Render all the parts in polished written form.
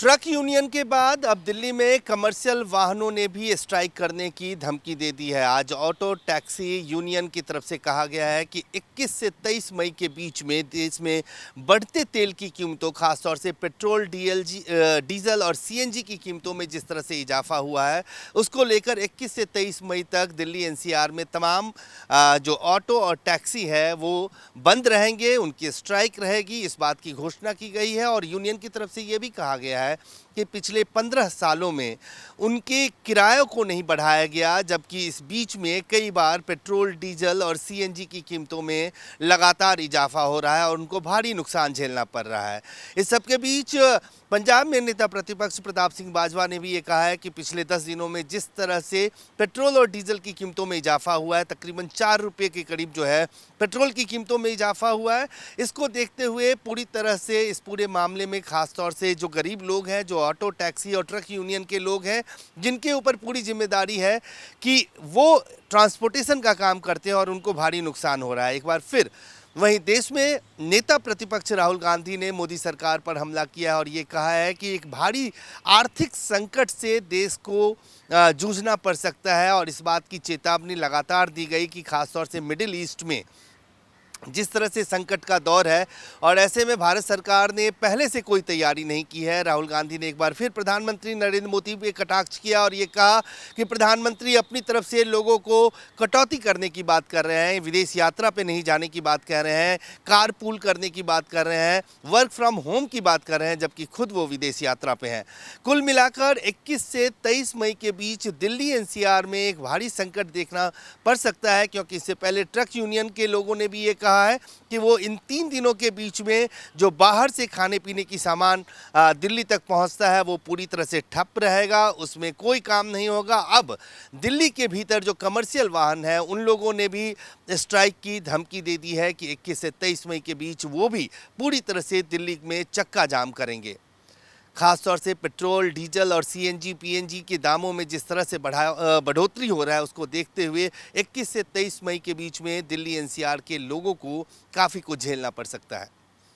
Truck union के बाद अब दिल्ली में कमर्शियल वाहनों ने भी स्ट्राइक करने की धमकी दे दी है। आज ऑटो टैक्सी यूनियन की तरफ से कहा गया है कि 21 से 23 मई के बीच में देश में बढ़ते तेल की कीमतों, खासतौर से पेट्रोल, डीजल और सीएनजी की कीमतों में जिस तरह से इजाफा हुआ है, उसको लेकर 21 से 23 मई तक दिल्ली एनसीआर में तमाम जो ऑटो और टैक्सी है वो बंद रहेंगे, उनकी स्ट्राइक रहेगी। इस बात की घोषणा की गई है और यूनियन की तरफ से ये भी कहा गया है कि पिछले 15 सालों में उनके किरायों को नहीं बढ़ाया गया, जबकि इस बीच में कई बार पेट्रोल, डीजल और सीएनजी की कीमतों में लगातार इजाफा हो रहा है और उनको भारी नुकसान झेलना पड़ रहा है। इस सब के बीच पंजाब में नेता प्रतिपक्ष प्रताप सिंह बाजवा ने भी ये कहा है कि पिछले 10 दिनों में जिस तरह से पेट्रोल और डीजल की कीमतों में इजाफा हुआ है, तकरीबन 4 रुपये के करीब जो है पेट्रोल की कीमतों में इजाफा हुआ है। इसको देखते हुए पूरी तरह से इस पूरे मामले में खासतौर से जो गरीब लोग हैं, जो ऑटो टैक्सी और ट्रक यूनियन के लोग हैं, जिनके ऊपर पूरी जिम्मेदारी है कि वो ट्रांसपोर्टेशन का काम करते हैं और उनको भारी नुकसान हो रहा है। एक बार फिर वहीं देश में नेता प्रतिपक्ष राहुल गांधी ने मोदी सरकार पर हमला किया और ये कहा है कि एक भारी आर्थिक संकट से देश को जूझना पड़ सकता है और इस बात की चेतावनी लगातार दी गई कि खासतौर से मिडिल ईस्ट में जिस तरह से संकट का दौर है और ऐसे में भारत सरकार ने पहले से कोई तैयारी नहीं की है। राहुल गांधी ने एक बार फिर प्रधानमंत्री नरेंद्र मोदी पे कटाक्ष किया और ये कहा कि प्रधानमंत्री अपनी तरफ से लोगों को कटौती करने की बात कर रहे हैं, विदेश यात्रा पे नहीं जाने की बात कह रहे हैं, कार पूल करने की बात कर रहे हैं, वर्क फ्रॉम होम की बात कर रहे हैं, जबकि खुद वो विदेश यात्रा पे हैं। कुल मिलाकर 21 से 23 मई के बीच दिल्ली एनसीआर में एक भारी संकट देखना पड़ सकता है, क्योंकि इससे पहले ट्रक यूनियन के लोगों ने भी ये कहा है कि वो इन 3 दिनों के बीच में जो बाहर से खाने पीने की सामान दिल्ली तक पहुंचता है वो पूरी तरह से ठप रहेगा, उसमें कोई काम नहीं होगा। अब दिल्ली के भीतर जो कमर्शियल वाहन है उन लोगों ने भी स्ट्राइक की धमकी दे दी है कि 21 से 23 मई के बीच वो भी पूरी तरह से दिल्ली में चक्का जाम करेंगे। खासतौर से पेट्रोल, डीजल और सीएनजी, पीएनजी के दामों में जिस तरह से बढ़ोतरी हो रहा है, उसको देखते हुए 21 से 23 मई के बीच में दिल्ली एनसीआर के लोगों को काफ़ी कुछ झेलना पड़ सकता है।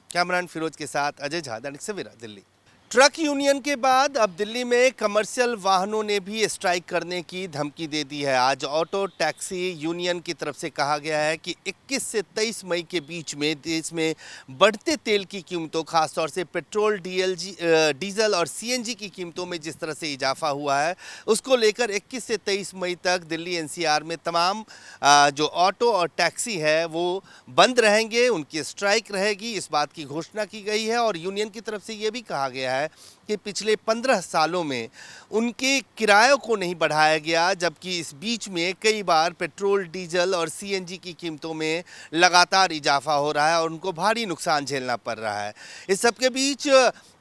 कैमरामैन फिरोज के साथ अजय झा, दैनिक सवेरा, दिल्ली। ट्रक यूनियन के बाद अब दिल्ली में कमर्शियल वाहनों ने भी स्ट्राइक करने की धमकी दे दी है। आज ऑटो टैक्सी यूनियन की तरफ से कहा गया है कि 21 से 23 मई के बीच में देश में बढ़ते तेल की कीमतों, खासतौर से पेट्रोल, डीजल और सीएनजी की कीमतों में जिस तरह से इजाफा हुआ है, उसको लेकर 21 से 23 मई तक दिल्ली एनसीआर में तमाम जो ऑटो और टैक्सी है वो बंद रहेंगे, उनकी स्ट्राइक रहेगी। इस बात की घोषणा की गई है और यूनियन की तरफ से ये भी कहा गया है कि पिछले 15 सालों में उनके किरायों को नहीं बढ़ाया गया, जबकि इस बीच में कई बार पेट्रोल, डीजल और सीएनजी की कीमतों में लगातार इजाफा हो रहा है और उनको भारी नुकसान झेलना पड़ रहा है। इस सब के बीच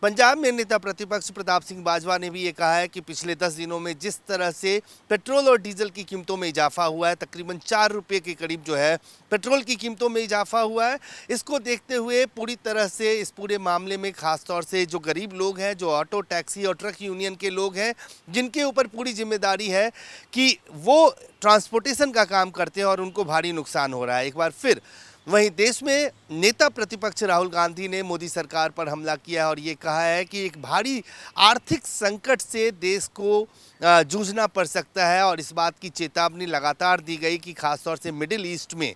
पंजाब में नेता प्रतिपक्ष प्रताप सिंह बाजवा ने भी ये कहा है कि पिछले 10 दिनों में जिस तरह से पेट्रोल और डीजल की कीमतों में इजाफा हुआ है, तकरीबन 4 रुपये के करीब जो है पेट्रोल की कीमतों में इजाफा हुआ है। इसको देखते हुए पूरी तरह से इस पूरे मामले में खासतौर से जो गरीब लोग हैं, जो ऑटो टैक्सी और ट्रक यूनियन के लोग हैं, जिनके ऊपर पूरी जिम्मेदारी है कि वो ट्रांसपोर्टेशन का काम करते हैं और उनको भारी नुकसान हो रहा है। एक बार फिर वहीं देश में नेता प्रतिपक्ष राहुल गांधी ने मोदी सरकार पर हमला किया और ये कहा है कि एक भारी आर्थिक संकट से देश को जूझना पड़ सकता है और इस बात की चेतावनी लगातार दी गई कि खासतौर से मिडिल ईस्ट में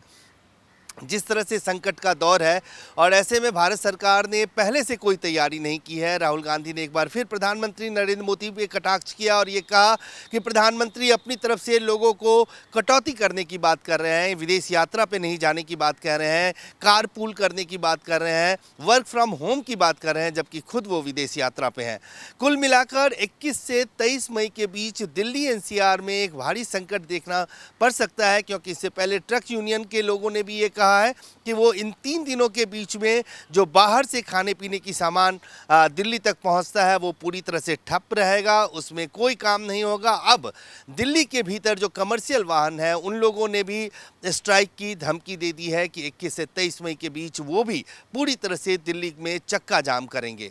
जिस तरह से संकट का दौर है और ऐसे में भारत सरकार ने पहले से कोई तैयारी नहीं की है। राहुल गांधी ने एक बार फिर प्रधानमंत्री नरेंद्र मोदी पे कटाक्ष किया और ये कहा कि प्रधानमंत्री अपनी तरफ से लोगों को कटौती करने की बात कर रहे हैं, विदेश यात्रा पे नहीं जाने की बात कह रहे हैं, कार पूल करने की बात कर रहे हैं, वर्क फ्रॉम होम की बात कर रहे हैं, जबकि खुद वो विदेश यात्रा पे हैं। कुल मिलाकर 21 से 23 मई के बीच दिल्ली एनसीआर में एक भारी संकट देखना पड़ सकता है, क्योंकि इससे पहले ट्रक यूनियन के लोगों ने भी ये कहा है कि वो इन 3 दिनों के बीच में जो बाहर से खाने पीने की सामान दिल्ली तक पहुंचता है वो पूरी तरह से ठप रहेगा, उसमें कोई काम नहीं होगा। अब दिल्ली के भीतर जो कमर्शियल वाहन है उन लोगों ने भी स्ट्राइक की धमकी दे दी है कि 21 से 23 मई के बीच वो भी पूरी तरह से दिल्ली में चक्का जाम करेंगे।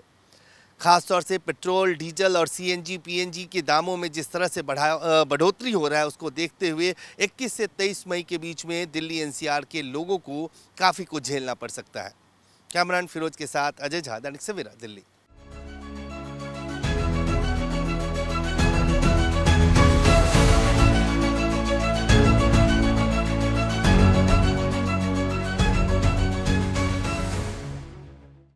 खासतौर से पेट्रोल, डीजल और सीएनजी, पीएनजी के दामों में जिस तरह से बढ़ोतरी हो रहा है, उसको देखते हुए 21 से 23 मई के बीच में दिल्ली एनसीआर के लोगों को काफ़ी कुछ झेलना पड़ सकता है। कैमरामैन फिरोज के साथ अजय झा, दैनिक सवेरा, दिल्ली।